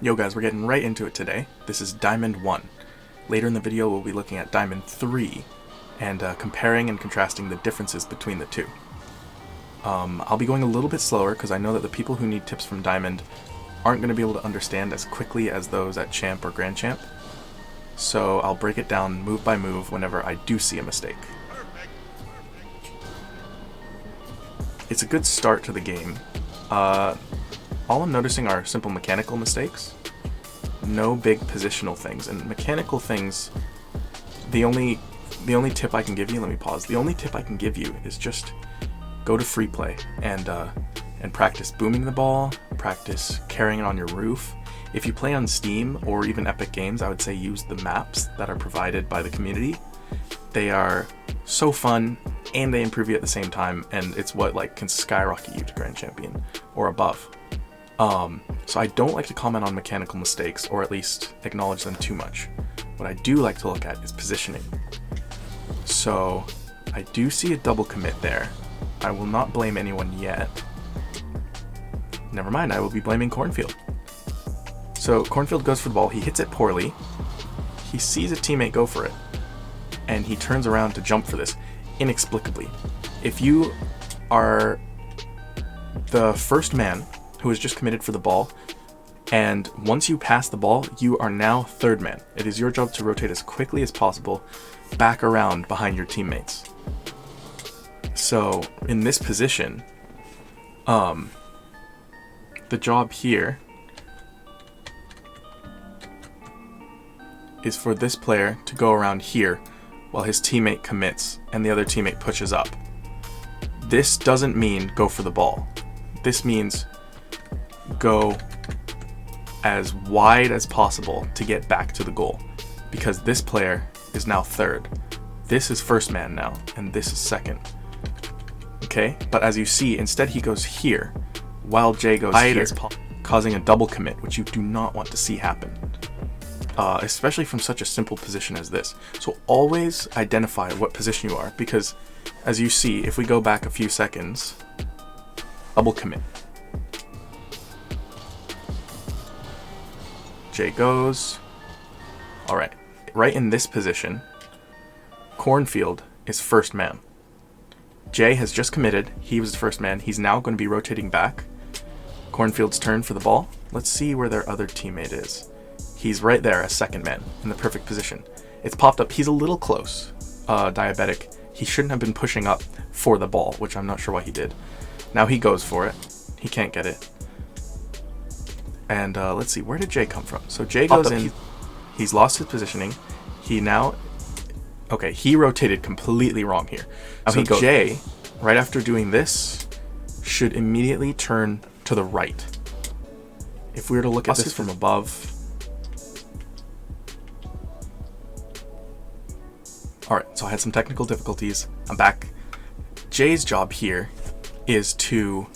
Yo guys, we're getting right into it today. This is Diamond 1. Later in the video we'll be looking at Diamond 3 and comparing and contrasting the differences between the two. I'll be going a little bit slower because I know that the people who need tips from Diamond aren't going to be able to understand as quickly as those at Champ or Grand Champ. So I'll break it down move by move whenever I do see a mistake. It's a good start to the game. All I'm noticing are simple mechanical mistakes. No big positional things. And mechanical things, the only tip I can give you, let me pause. The only tip I can give you is just go to free play and practice booming the ball, practice carrying it on your roof. If you play on Steam or even Epic Games, I would say use the maps that are provided by the community. They are so fun and they improve you at the same time, and it's what can skyrocket you to Grand Champion or above. So I don't like to comment on mechanical mistakes, or at least acknowledge them too much. What I do like to look at is positioning. So I do see a double commit there. I will not blame anyone yet. Never mind, I will be blaming Cornfield. So Cornfield goes for the ball, he hits it poorly, he sees a teammate go for it, and he turns around to jump for this, inexplicably. If you are the first man who has just committed for the ball, and once you pass the ball, you are now third man. It is your job to rotate as quickly as possible back around behind your teammates. So in this position, the job here is for this player to go around here while his teammate commits and the other teammate pushes up. This doesn't mean go for the ball. This means go as wide as possible to get back to the goal, because this player is now third. This is first man now, and this is second. Okay, but as you see, instead he goes here, while Jay goes here, causing a double commit, which you do not want to see happen. Especially from such a simple position as this. So always identify what position you are, because as you see, if we go back a few seconds, double commit. Jay goes. Alright, right in this position, Cornfield is first man. Jay has just committed, he was the first man, he's now going to be rotating back. Cornfield's turn for the ball. Let's see where their other teammate is. He's right there as second man, in the perfect position. It's popped up, he's a little close, diabetic. He shouldn't have been pushing up for the ball, which I'm not sure why he did. Now he goes for it, he can't get it. And let's see, where did Jay come from? So Jay goes in, he's lost his positioning. He now, okay, he rotated completely wrong here. Now so Jay, right after doing this, should immediately turn to the right. If we were to look at this from above, alright, so I had some technical difficulties. I'm back. Jay's job here is to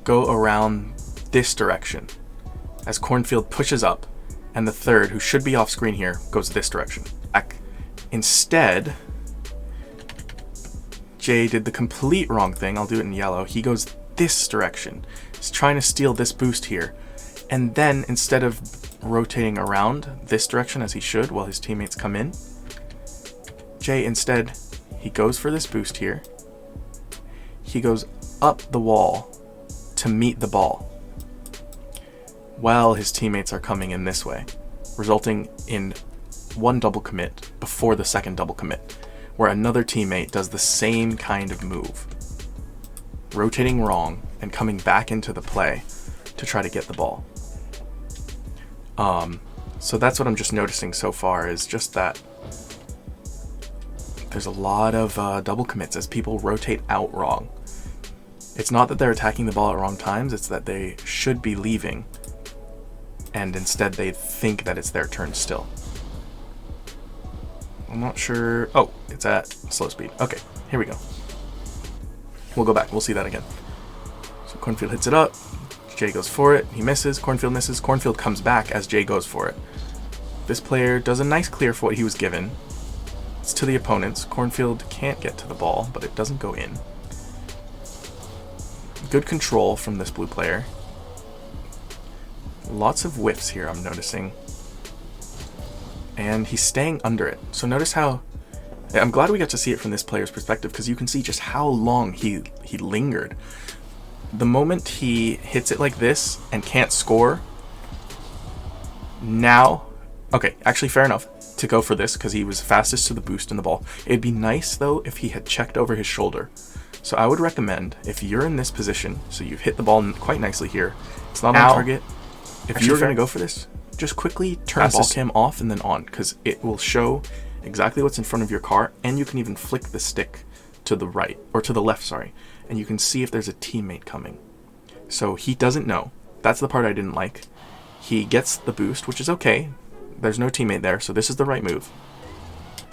go around this direction as Cornfield pushes up, and the third, who should be off screen here, goes this direction. Back. Instead, Jay did the complete wrong thing. I'll do it in yellow. He goes this direction. He's trying to steal this boost here. And then, instead of rotating around this direction as he should while his teammates come in, Jay instead, he goes for this boost here. He goes up the wall to meet the ball while his teammates are coming in this way, resulting in one double commit before the second double commit, where another teammate does the same kind of move, rotating wrong and coming back into the play to try to get the ball. So that's what I'm just noticing so far, is just that there's a lot of double commits as people rotate out wrong. It's not that they're attacking the ball at wrong times, it's that they should be leaving, and instead they think that it's their turn still. I'm not sure. Oh, it's at slow speed. Okay, here we go. We'll go back, we'll see that again. So Cornfield hits it up, Jay goes for it, he misses, Cornfield misses, Cornfield comes back as Jay goes for it. This player does a nice clear for what he was given. It's to the opponents. Cornfield can't get to the ball, but it doesn't go in. Good control from this blue player. Lots of whiffs here, I'm noticing. And he's staying under it. So notice how... I'm glad we got to see it from this player's perspective, because you can see just how long he lingered. The moment he hits it like this and can't score, now... Okay, actually fair enough to go for this, because he was fastest to the boost in the ball. It'd be nice, though, if he had checked over his shoulder. So I would recommend, if you're in this position, so you've hit the ball quite nicely here, it's not on target, if you're going to go for this, just quickly turn ball cam off and then on, because it will show exactly what's in front of your car, and you can even flick the stick to the right, or to the left, sorry, and you can see if there's a teammate coming. So he doesn't know. That's the part I didn't like. He gets the boost, which is okay. There's no teammate there, so this is the right move.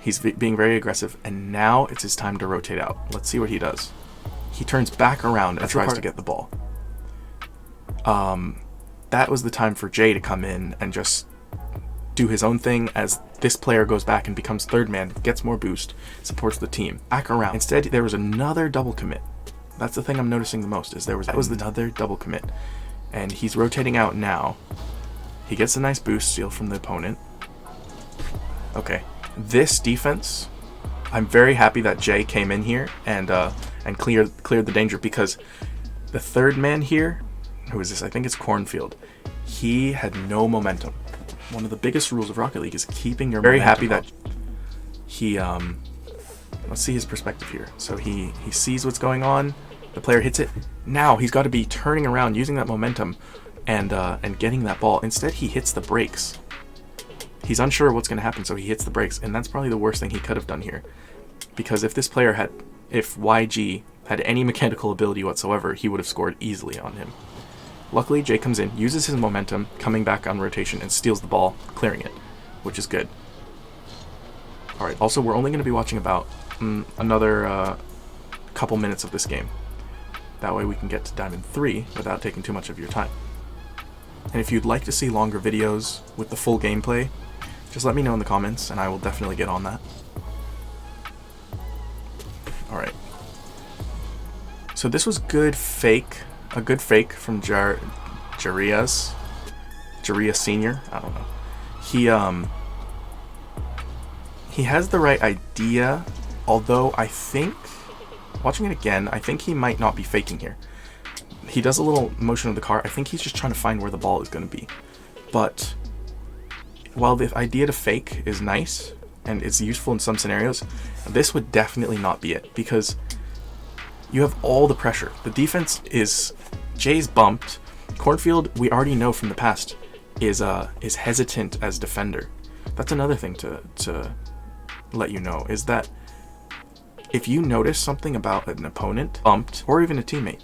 He's being very aggressive, and now it's his time to rotate out. Let's see what he does. He turns back around and tries to get the ball. That was the time for Jay to come in and just do his own thing as this player goes back and becomes third man, gets more boost, supports the team. Back around. Instead, there was another double commit. That's the thing I'm noticing the most, is that was another double commit. And he's rotating out now. He gets a nice boost steal from the opponent. Okay. This defense, I'm very happy that Jay came in here and cleared the danger, because the third man here, who is this? I think it's Cornfield. He had no momentum. One of the biggest rules of Rocket League is keeping your momentum. Very happy that he let's see his perspective here. So he sees what's going on. The player hits it. Now he's got to be turning around, using that momentum, and getting that ball. Instead, he hits the brakes. He's unsure what's going to happen, so he hits the brakes, and that's probably the worst thing he could have done here. Because if YG had any mechanical ability whatsoever, he would have scored easily on him. Luckily, Jay comes in, uses his momentum, coming back on rotation, and steals the ball, clearing it, which is good. Alright, also, we're only going to be watching about another couple minutes of this game. That way we can get to Diamond 3 without taking too much of your time. And if you'd like to see longer videos with the full gameplay, just let me know in the comments, and I will definitely get on that. Alright. So this was a good fake from Jarias Sr. I don't know. He has the right idea, although I think, watching it again, I think he might not be faking here. He does a little motion of the car. I think he's just trying to find where the ball is going to be. But while the idea to fake is nice and it's useful in some scenarios, this would definitely not be it, because you have all the pressure. The defense is... Jay's bumped. Cornfield, we already know from the past, is hesitant as defender. That's another thing to let you know, is that if you notice something about an opponent, bumped, or even a teammate,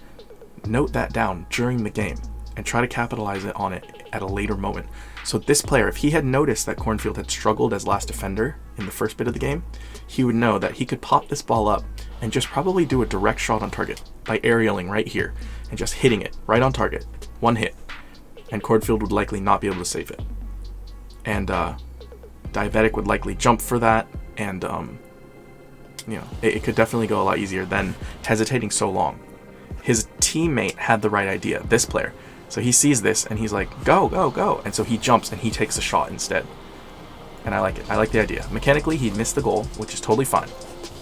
note that down during the game and try to capitalize on it at a later moment. So this player, if he had noticed that Cornfield had struggled as last defender in the first bit of the game, he would know that he could pop this ball up and just probably do a direct shot on target by aerialing right here and just hitting it right on target, one hit, and Cornfield would likely not be able to save it. And Diabetic would likely jump for that, and you know, it could definitely go a lot easier than hesitating so long. His teammate had the right idea, this player. So he sees this and he's like, go, go, go. And so he jumps and he takes a shot instead. And I like it. I like the idea. Mechanically, he missed the goal, which is totally fine.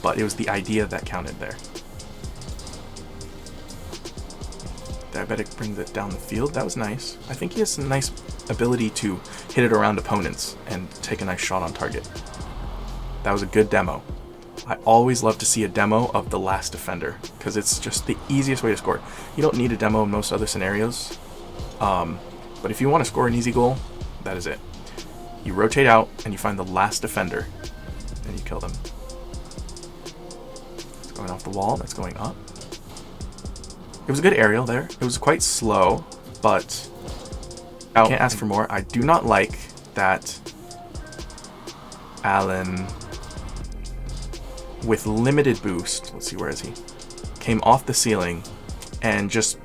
But it was the idea that counted there. Diabetic brings it down the field. That was nice. I think he has some nice ability to hit it around opponents and take a nice shot on target. That was a good demo. I always love to see a demo of the last defender, because it's just the easiest way to score. You don't need a demo in most other scenarios, but if you want to score an easy goal, that is it. You rotate out and you find the last defender and you kill them. It's going off the wall, that's going up. It was a good aerial there. It was quite slow, but I can't ask for more. I do not like that Alan, with limited boost, let's see, where is he? Came off the ceiling and just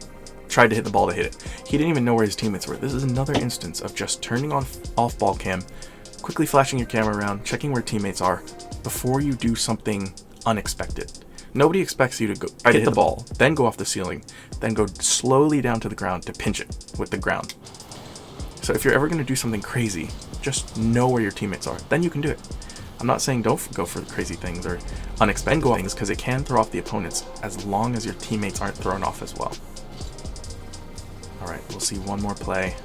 tried to hit the ball to hit it. He didn't even know where his teammates were. This is another instance of just turning off ball cam, quickly flashing your camera around, checking where teammates are before you do something unexpected. Nobody expects you to go hit the ball, then go off the ceiling, then go slowly down to the ground to pinch it with the ground. So if you're ever going to do something crazy, just know where your teammates are. Then you can do it. I'm not saying don't go for the crazy things or unexpected things, because it can throw off the opponents as long as your teammates aren't thrown off as well. Alright, we'll see one more play.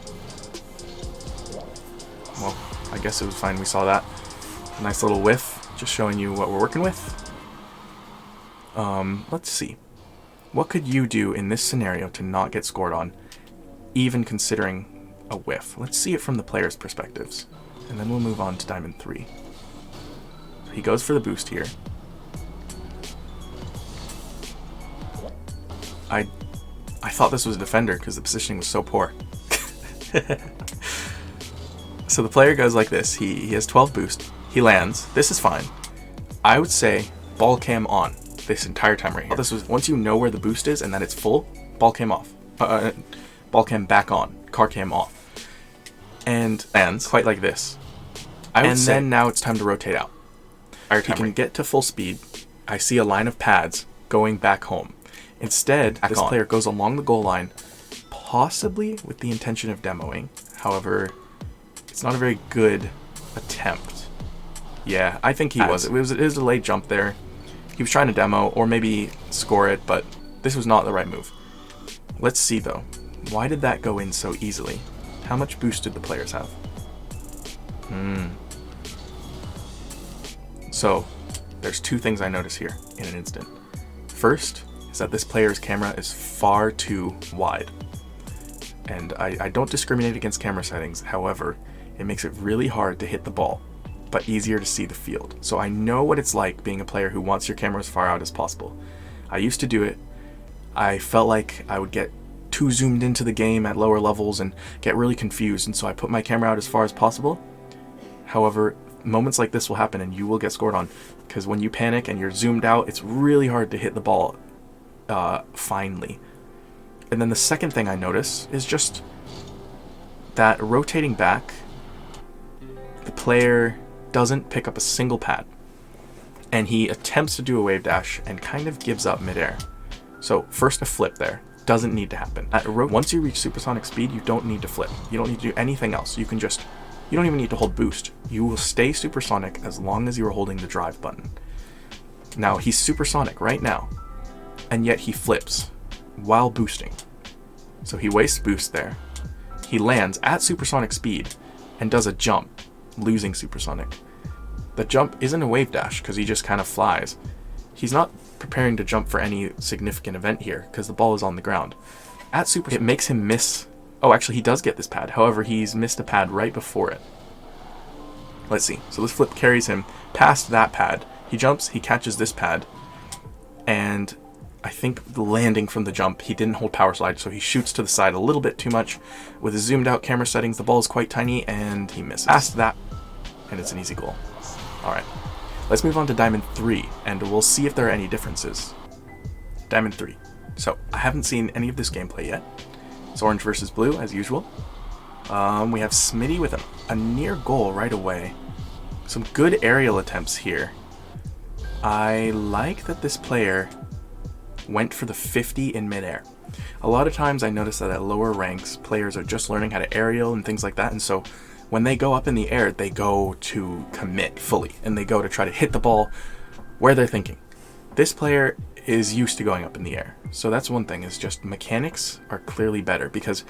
Well, I guess it was fine. We saw that. A nice little whiff, just showing you what we're working with. Let's see. What could you do in this scenario to not get scored on, even considering a whiff? Let's see it from the players' perspectives, and then we'll move on to Diamond 3. He goes for the boost here. I thought this was a defender because the positioning was so poor. So the player goes like this. He has 12 boost. He lands. This is fine. I would say ball cam on this entire time right here. This was once you know where the boost is and that it's full, ball cam off. Ball cam back on. Car cam off. And lands quite like this. And then now it's time to rotate out. He can get to full speed. I see a line of pads going back home. Instead, this player goes along the goal line, possibly with the intention of demoing. However, it's not a very good attempt. Yeah, I think he was. It was a delayed jump there. He was trying to demo or maybe score it, but this was not the right move. Let's see though. Why did that go in so easily? How much boost did the players have? So, there's two things I notice here in an instant. First is that this player's camera is far too wide. And I don't discriminate against camera settings, however, it makes it really hard to hit the ball, but easier to see the field. So I know what it's like being a player who wants your camera as far out as possible. I used to do it. I felt like I would get too zoomed into the game at lower levels and get really confused, and so I put my camera out as far as possible. However, moments like this will happen and you will get scored on, because when you panic and you're zoomed out, it's really hard to hit the ball finely. And then the second thing I notice is just that rotating back, the player doesn't pick up a single pad, and he attempts to do a wave dash and kind of gives up midair. So first a flip there doesn't need to happen. Once you reach supersonic speed, you don't need to flip. You don't need to do anything else. You don't even need to hold boost. You will stay supersonic as long as you are holding the drive button. Now, he's supersonic right now, and yet he flips while boosting. So he wastes boost there. He lands at supersonic speed and does a jump, losing supersonic. The jump isn't a wave dash because he just kind of flies. He's not preparing to jump for any significant event here because the ball is on the ground. At super, it makes him miss. Oh, actually, he does get this pad. However, he's missed a pad right before it. Let's see. So this flip carries him past that pad. He jumps, he catches this pad, and I think the landing from the jump, he didn't hold power slide, so he shoots to the side a little bit too much. With his zoomed out camera settings, the ball is quite tiny, and he misses. Past that, and it's an easy goal. All right, let's move on to Diamond 3, and we'll see if there are any differences. Diamond 3. So, I haven't seen any of this gameplay yet. It's orange versus blue, as usual. We have Smitty with a near goal right away. Some good aerial attempts here. I like that this player went for the 50 in midair. A lot of times I notice that at lower ranks, players are just learning how to aerial and things like that, and so when they go up in the air, they go to commit fully, and they go to try to hit the ball where they're thinking. This player is used to going up in the air. So that's one thing, is just mechanics are clearly better because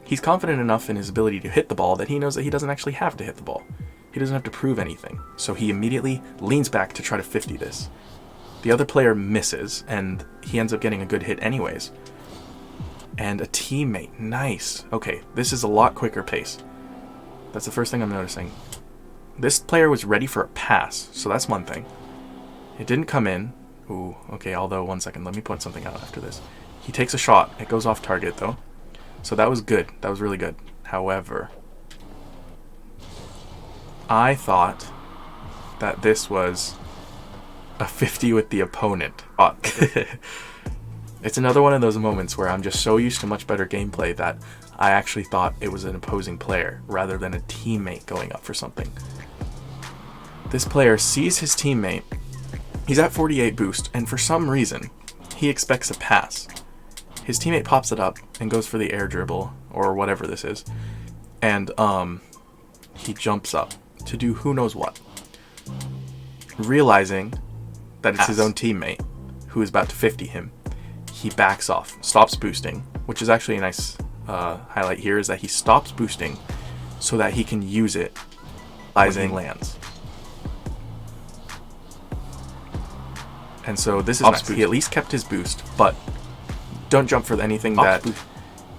he's confident enough in his ability to hit the ball that he knows that he doesn't actually have to hit the ball. He doesn't have to prove anything. So he immediately leans back to try to 50 this. The other player misses, and he ends up getting a good hit anyways. And a teammate, nice. Okay, this is a lot quicker pace. That's the first thing I'm noticing. This player was ready for a pass, so that's one thing. It didn't come in. Ooh, okay, although, one second, let me point something out after this. He takes a shot. It goes off target, though. So that was good. That was really good. However, I thought that this was a 50 with the opponent. It's another one of those moments where I'm just so used to much better gameplay that I actually thought it was an opposing player rather than a teammate going up for something. This player sees his teammate. He's at 48 boost, and for some reason, he expects a pass. His teammate pops it up and goes for the air dribble, or whatever this is, And he jumps up to do who knows what. Realizing that it's his own teammate who is about to 50 him, he backs off, stops boosting, which is actually a nice highlight here, is that he stops boosting so that he can use it when he lands. And so this is nice. He at least kept his boost, but don't jump for anything that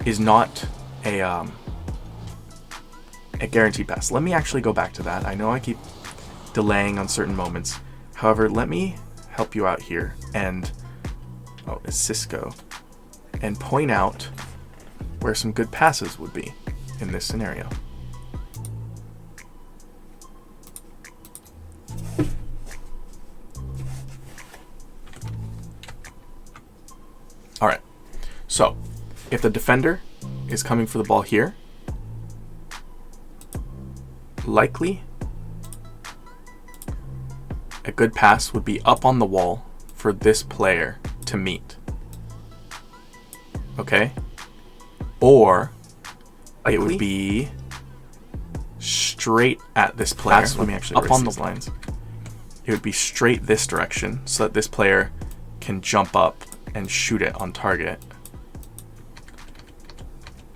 is not a guaranteed pass. Let me actually go back to that. I know I keep delaying on certain moments. However, let me help you out here and it's Cisco and point out where some good passes would be in this scenario. All right. So, if the defender is coming for the ball here, likely a good pass would be up on the wall for this player to meet. Okay? Or it would be straight at this player. Let me actually up on the lines. It would be straight this direction so that this player can jump up and shoot it on target.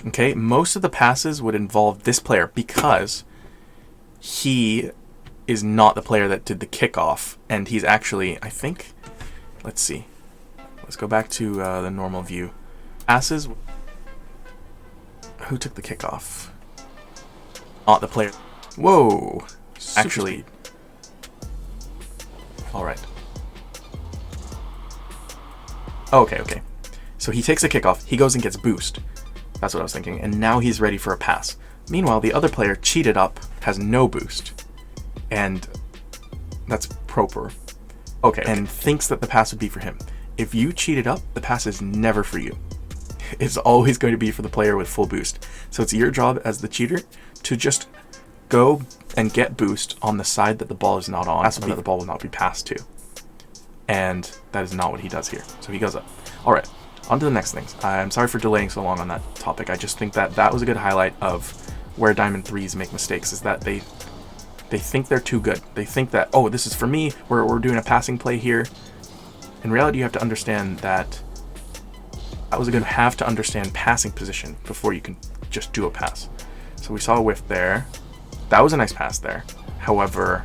Okay, most of the passes would involve this player because he is not the player that did the kickoff, and he's actually, I think, let's see. Let's go back to the normal view. Passes. Who took the kickoff? Not the player. Whoa. Actually. All right. Okay. So he takes a kickoff. He goes and gets boost. That's what I was thinking. And now he's ready for a pass. Meanwhile, the other player cheated up, has no boost. And that's proper. Okay. And thinks that the pass would be for him. If you cheated up, the pass is never for you. It's always going to be for the player with full boost. So it's your job as the cheater to just go and get boost on the side that the ball is not on, so that the ball will not be passed to. And that is not what he does here. So he goes up. All right, on to the next things. I'm sorry for delaying so long on that topic. I just think that that was a good highlight of where Diamond 3s make mistakes, is that they think they're too good. They think that, oh, this is for me, we're doing a passing play here. In reality, you have to understand that was going to have to understand passing position before you can just do a pass. So we saw a whiff there. That was a nice pass there. However,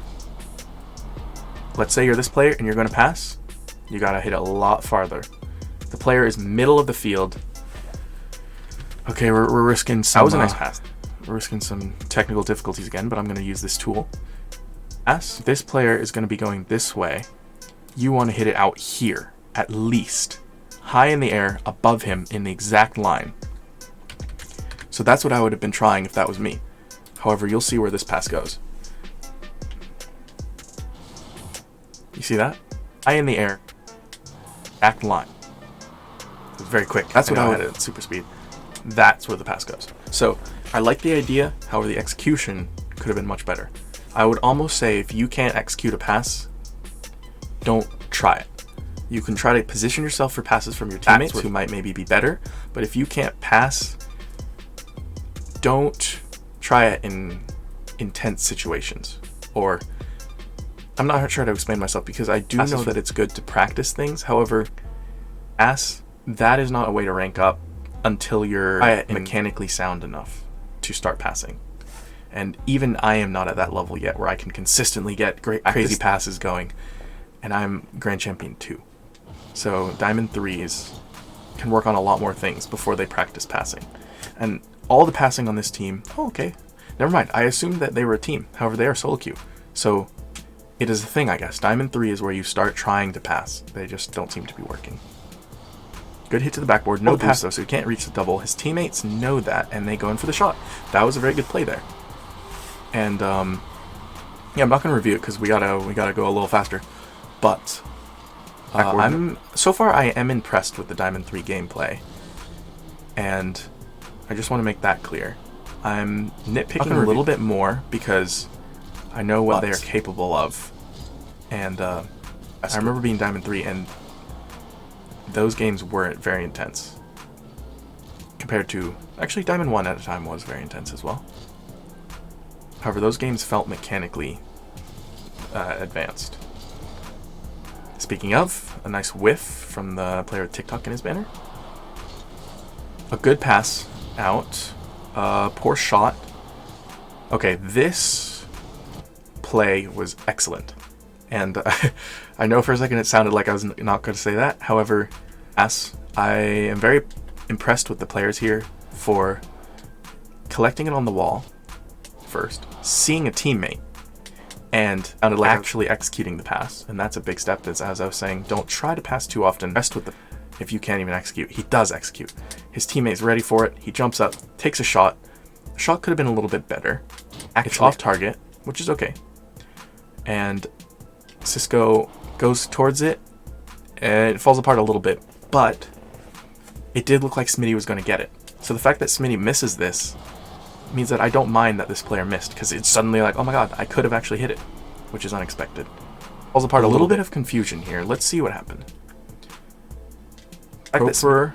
let's say you're this player and you're going to pass. You got to hit a lot farther. The player is middle of the field. Okay, we're risking some... That was a nice pass. We're risking some technical difficulties again, but I'm going to use this tool. Pass. This player is going to be going this way. You want to hit it out here, at least. High in the air, above him, in the exact line. So that's what I would have been trying if that was me. However, you'll see where this pass goes. You see that? High in the air, exact line. It was very quick. That's what I would have at super speed. That's where the pass goes. So I like the idea, however the execution could have been much better. I would almost say if you can't execute a pass, don't try it. You can try to position yourself for passes from your teammates who might maybe be better, but if you can't pass, don't try it in intense situations. Or, I'm not sure how to explain myself because I do know that it's good to practice things. However, that is not a way to rank up until you're mechanically sound enough to start passing. And even I am not at that level yet where I can consistently get great crazy passes going, and I'm Grand Champion 2. So Diamond 3s can work on a lot more things before they practice passing. And all the passing on this team, never mind. I assumed that they were a team. However, they are solo queue. So it is a thing, I guess. Diamond 3 is where you start trying to pass. They just don't seem to be working. Good hit to the backboard. No pass though, so he can't reach the double. His teammates know that, and they go in for the shot. That was a very good play there. And I'm not going to review it because we gotta go a little faster. But so far I am impressed with the Diamond 3 gameplay, and I just want to make that clear. I'm nitpicking a little bit more because I know what they are capable of, and I remember being Diamond 3, and those games weren't very intense compared to... Actually, Diamond 1 at a time was very intense as well. However, those games felt mechanically advanced. Speaking of, a nice whiff from the player with TikTok in his banner. A good pass out. Poor shot. Okay, this play was excellent. And I know for a second it sounded like I was not going to say that. However, I am very impressed with the players here for collecting it on the wall first, seeing a teammate, and actually executing the pass. And that's a big step. As I was saying, don't try to pass too often. Rest with the if you can't even execute. He does execute. His teammate's ready for it. He jumps up, takes a shot. The shot could have been a little bit better. It's off target, which is okay. And Cisco goes towards it, and it falls apart a little bit, but it did look like Smitty was going to get it. So the fact that Smitty misses this means that I don't mind that this player missed, because it's suddenly like, oh my god, I could have actually hit it, which is unexpected. Falls apart a little bit of confusion here. Let's see what happened. Proper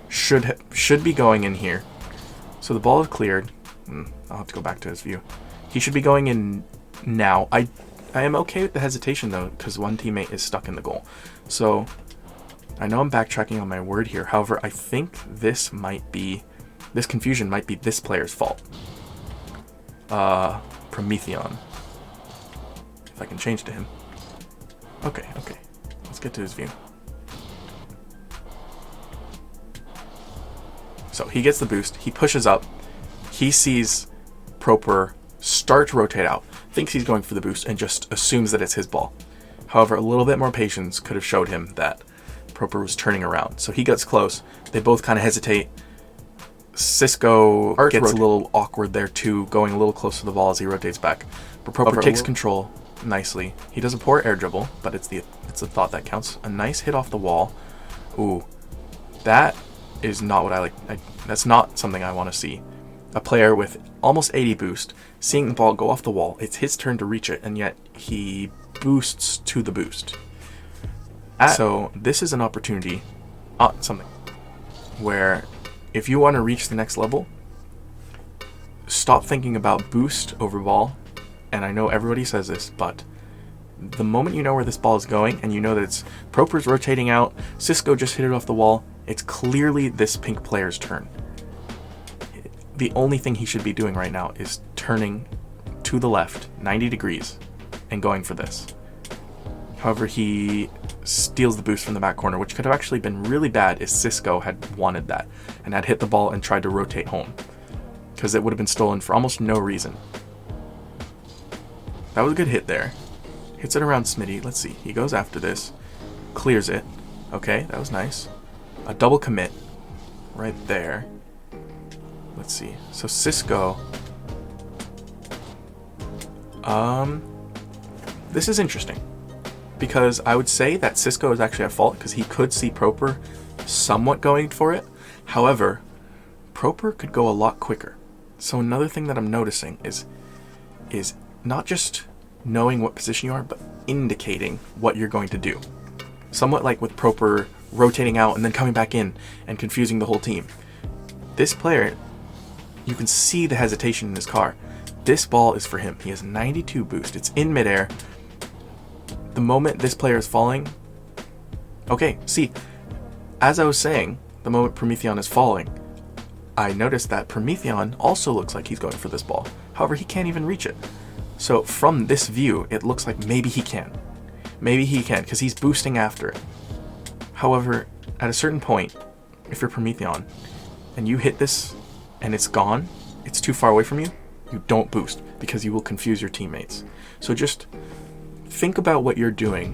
should be going in here. So the ball is cleared. I'll have to go back to his view. He should be going in now. I am okay with the hesitation though, because one teammate is stuck in the goal. So I know I'm backtracking on my word here. However, I think this confusion might be this player's fault. Prometheon. If I can change to him. Okay. Let's get to his view. So he gets the boost. He pushes up. He sees Proper start to rotate out. Thinks he's going for the boost and just assumes that it's his ball. However, a little bit more patience could have showed him that Proper was turning around. So he gets close. They both kind of hesitate. Cisco gets a little awkward there too, going a little close to the ball as he rotates back. But Proper takes control nicely. He does a poor air dribble, but it's the thought that counts. A nice hit off the wall. Ooh, that is not what I like. That's not something I want to see. A player with almost 80 boost, seeing the ball go off the wall, it's his turn to reach it, and yet he boosts to the boost. So this is an opportunity, something where if you want to reach the next level, stop thinking about boost over ball. And I know everybody says this, but the moment you know where this ball is going, and you know that it's Proper's rotating out, Cisco just hit it off the wall, it's clearly this pink player's turn. The only thing he should be doing right now is turning to the left 90 degrees and going for this. However, he steals the boost from the back corner, which could have actually been really bad if Cisco had wanted that and had hit the ball and tried to rotate home, because it would have been stolen for almost no reason. That was a good hit there. Hits it around Smitty. Let's see. He goes after this. Clears it. Okay, that was nice. A double commit right there. Let's see. So Cisco. This is interesting, because I would say that Cisco is actually at fault, because he could see Proper somewhat going for it. However, Proper could go a lot quicker. So another thing that I'm noticing is not just knowing what position you are, but indicating what you're going to do. Somewhat like with Proper rotating out and then coming back in and confusing the whole team. This player, you can see the hesitation in his car. This ball is for him. He has 92 boost. It's in midair. The moment this player is falling... Okay, see, as I was saying, the moment Prometheon is falling, I noticed that Prometheon also looks like he's going for this ball. However, he can't even reach it. So from this view, it looks like maybe he can. Maybe he can, because he's boosting after it. However, at a certain point, if you're Prometheon, and you hit this, and it's gone, it's too far away from you, you don't boost, because you will confuse your teammates. So just think about what you're doing,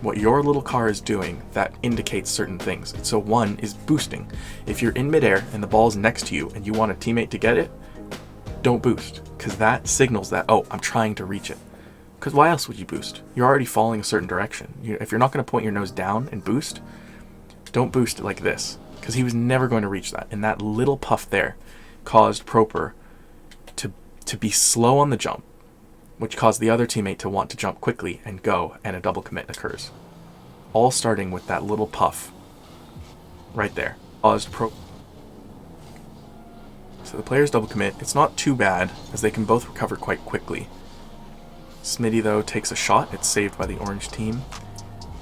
what your little car is doing that indicates certain things. So one is boosting. If you're in midair and the ball is next to you and you want a teammate to get it, don't boost, because that signals that, oh, I'm trying to reach it. Because why else would you boost? You're already falling a certain direction. If you're not going to point your nose down and boost, don't boost it like this, because he was never going to reach that. And that little puff there caused Proper to be slow on the jump, which caused the other teammate to want to jump quickly and go, and a double commit occurs. All starting with that little puff right there. Caused So the players double commit. It's not too bad, as they can both recover quite quickly. Smitty, though, takes a shot. It's saved by the orange team.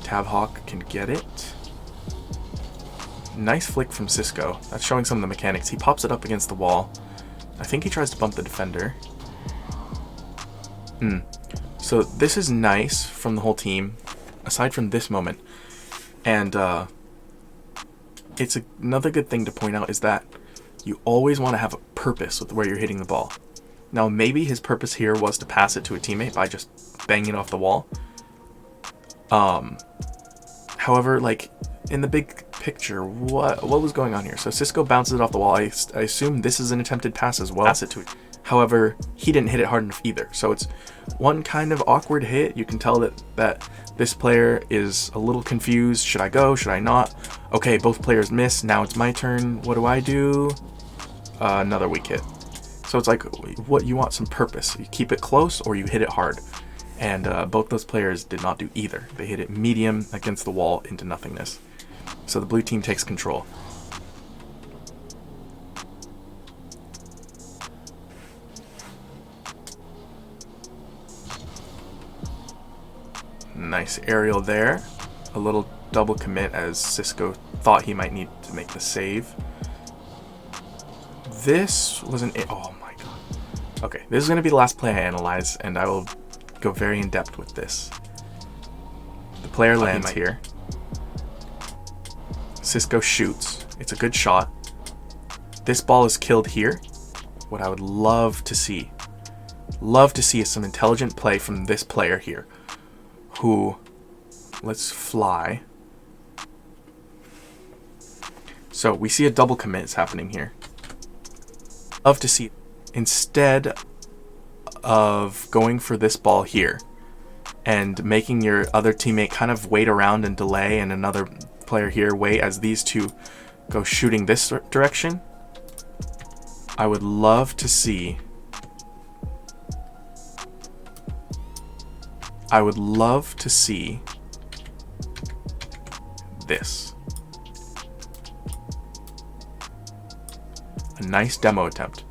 Tavhawk can get it. Nice flick from Cisco. That's showing some of the mechanics. He pops it up against the wall. I think he tries to bump the defender. So this is nice from the whole team, aside from this moment. And it's another good thing to point out is that you always want to have a purpose with where you're hitting the ball. Now, maybe his purpose here was to pass it to a teammate by just banging it off the wall. However, like, in the big picture, what was going on here? So Cisco bounces it off the wall. I assume this is an attempted pass as well. Pass it to it. However, he didn't hit it hard enough either. So it's one kind of awkward hit. You can tell that this player is a little confused. Should I go? Should I not? Okay, both players miss. Now it's my turn. What do? Another weak hit. So it's like, what you want some purpose. You keep it close or you hit it hard. And both those players did not do either. They hit it medium against the wall into nothingness. So the blue team takes control. Nice aerial there. A little double commit as Cisco thought he might need to make the save. This was oh my god. Okay, this is going to be the last play I analyze, and I will go very in depth with this. The player lands here. Cisco shoots. It's a good shot. This ball is killed here. What I would love to see is some intelligent play from this player here. Who, let's fly. So we see a double commit is happening here. Love to see, instead of going for this ball here and making your other teammate kind of wait around and delay, and another player here wait as these two go shooting this direction, I would love to see this. A nice demo attempt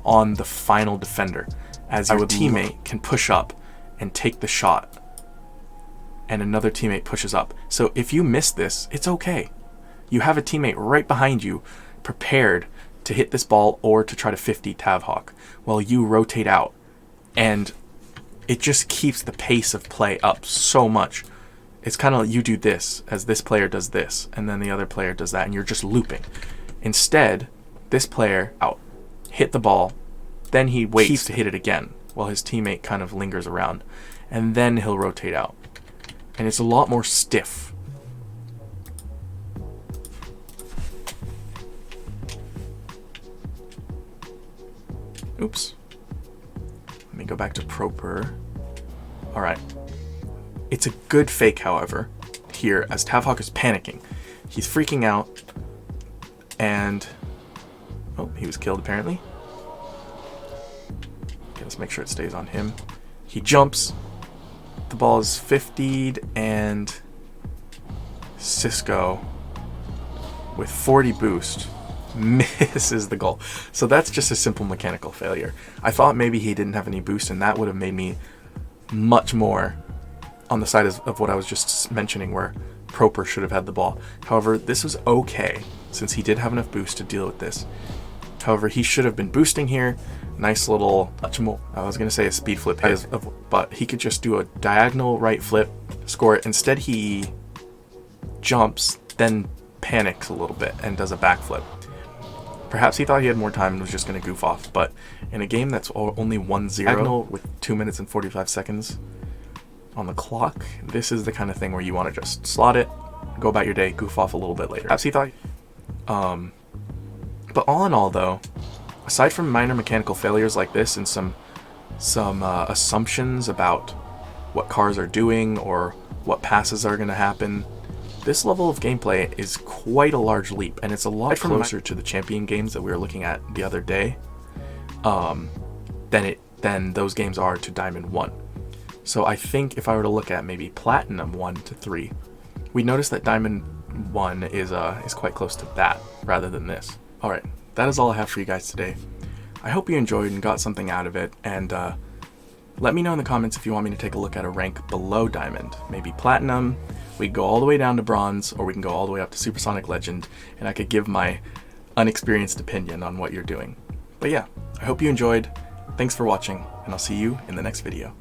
on the final defender, as your teammate can push up and take the shot, and another teammate pushes up. So if you miss this, it's okay. You have a teammate right behind you prepared to hit this ball or to try to 50 Tavhawk while you rotate out. And it just keeps the pace of play up so much. It's kind of like you do this as this player does this, and then the other player does that, and you're just looping. Instead, this player out, hit the ball, then he waits to hit it again while his teammate kind of lingers around, and then he'll rotate out. And it's a lot more stiff. Oops. Let me go back to proper. Alright. It's a good fake, however, here, as Tavhawk is panicking. He's freaking out, and oh, he was killed apparently. Okay, let's make sure it stays on him. He jumps. The ball is 50'd, and Cisco, with 40 boost, misses the goal. So that's just a simple mechanical failure. I thought maybe he didn't have any boost, and that would have made me much more on the side of what I was just mentioning, where Proper should have had the ball. However, this was okay, since he did have enough boost to deal with this. However, he should have been boosting here. Nice little, much more, I was going to say a speed flip, but he could just do a diagonal right flip, score it. Instead, he jumps, then panics a little bit and does a backflip. Perhaps he thought he had more time and was just going to goof off, but in a game that's only 1-0 with 2 minutes and 45 seconds on the clock, this is the kind of thing where you want to just slot it, go about your day, goof off a little bit later. Perhaps he thought... But all in all, though, aside from minor mechanical failures like this and some assumptions about what cars are doing or what passes are going to happen, this level of gameplay is quite a large leap, and it's a lot closer to the champion games that we were looking at the other day than those games are to Diamond 1. So I think if I were to look at maybe Platinum 1 to 3, we notice that Diamond 1 is quite close to that rather than this. Alright, that is all I have for you guys today. I hope you enjoyed and got something out of it, and let me know in the comments if you want me to take a look at a rank below Diamond. Maybe Platinum, we can go all the way down to Bronze, or we can go all the way up to Supersonic Legend, and I could give my unexperienced opinion on what you're doing. But yeah, I hope you enjoyed. Thanks for watching, and I'll see you in the next video.